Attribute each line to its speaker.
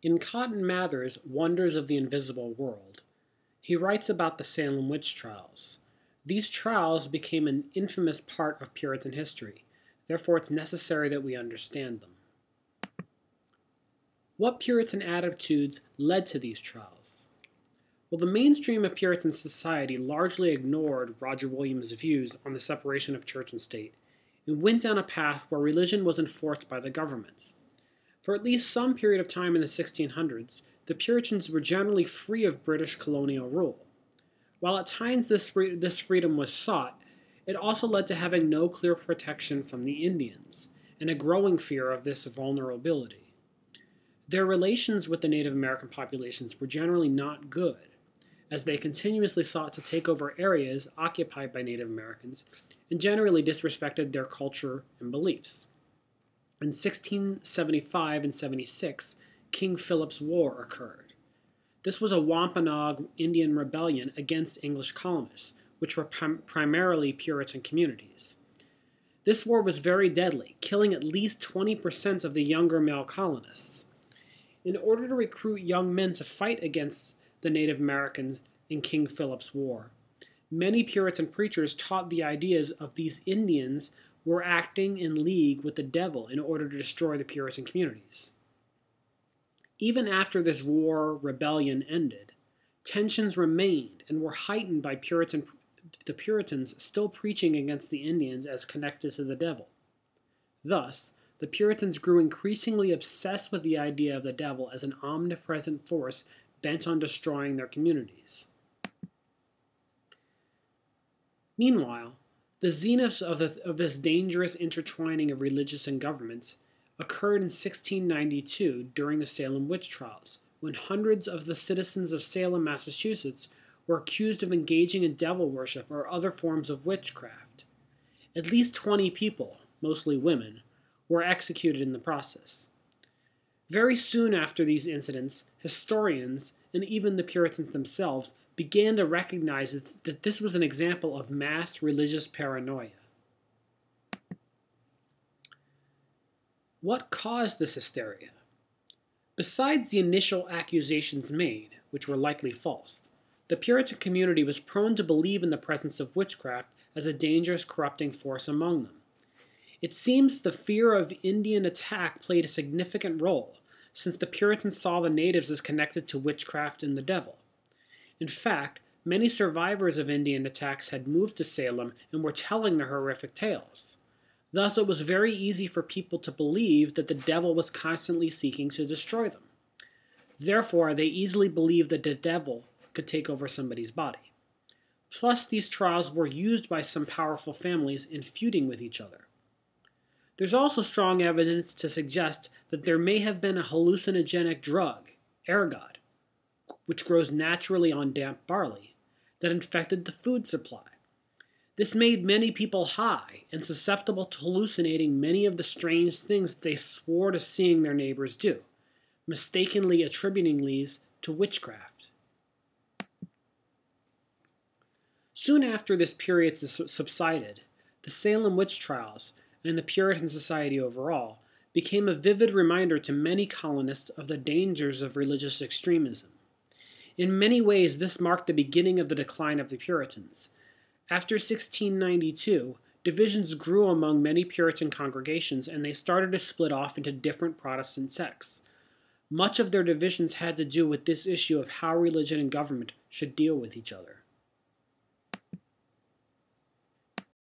Speaker 1: In Cotton Mather's Wonders of the Invisible World, he writes about the Salem witch trials. These trials became an infamous part of Puritan history, therefore it's necessary that we understand them. What Puritan attitudes led to these trials? Well, the mainstream of Puritan society largely ignored Roger Williams' views on the separation of church and state and went down a path where religion was enforced by the government. For at least some period of time in the 1600s, the Puritans were generally free of British colonial rule. While at times this freedom was sought, it also led to having no clear protection from the Indians, and a growing fear of this vulnerability. Their relations with the Native American populations were generally not good, as they continuously sought to take over areas occupied by Native Americans and generally disrespected their culture and beliefs. In 1675 and 76, King Philip's War occurred. This was a Wampanoag Indian rebellion against English colonists, which were primarily Puritan communities. This war was very deadly, killing at least 20% of the younger male colonists. In order to recruit young men to fight against the Native Americans in King Philip's War, many Puritan preachers taught the ideas of these Indians were acting in league with the devil in order to destroy the Puritan communities. Even after this war rebellion ended, tensions remained and were heightened by the Puritans still preaching against the Indians as connected to the devil. Thus, the Puritans grew increasingly obsessed with the idea of the devil as an omnipresent force bent on destroying their communities. Meanwhile, the zenith of this dangerous intertwining of religious and government occurred in 1692 during the Salem witch trials, when hundreds of the citizens of Salem, Massachusetts, were accused of engaging in devil worship or other forms of witchcraft. At least 20 people, mostly women, were executed in the process. Very soon after these incidents, historians, and even the Puritans themselves, began to recognize that this was an example of mass religious paranoia. What caused this hysteria? Besides the initial accusations made, which were likely false, the Puritan community was prone to believe in the presence of witchcraft as a dangerous corrupting force among them. It seems the fear of Indian attack played a significant role, since the Puritans saw the natives as connected to witchcraft and the devil. In fact, many survivors of Indian attacks had moved to Salem and were telling their horrific tales. Thus, it was very easy for people to believe that the devil was constantly seeking to destroy them. Therefore, they easily believed that the devil could take over somebody's body. Plus, these trials were used by some powerful families in feuding with each other. There's also strong evidence to suggest that there may have been a hallucinogenic drug, ergot, which grows naturally on damp barley, that infected the food supply. This made many people high and susceptible to hallucinating many of the strange things that they swore to seeing their neighbors do, mistakenly attributing these to witchcraft. Soon after this period subsided, the Salem witch trials, and the Puritan society overall, became a vivid reminder to many colonists of the dangers of religious extremism. In many ways, this marked the beginning of the decline of the Puritans. After 1692, divisions grew among many Puritan congregations, and they started to split off into different Protestant sects. Much of their divisions had to do with this issue of how religion and government should deal with each other.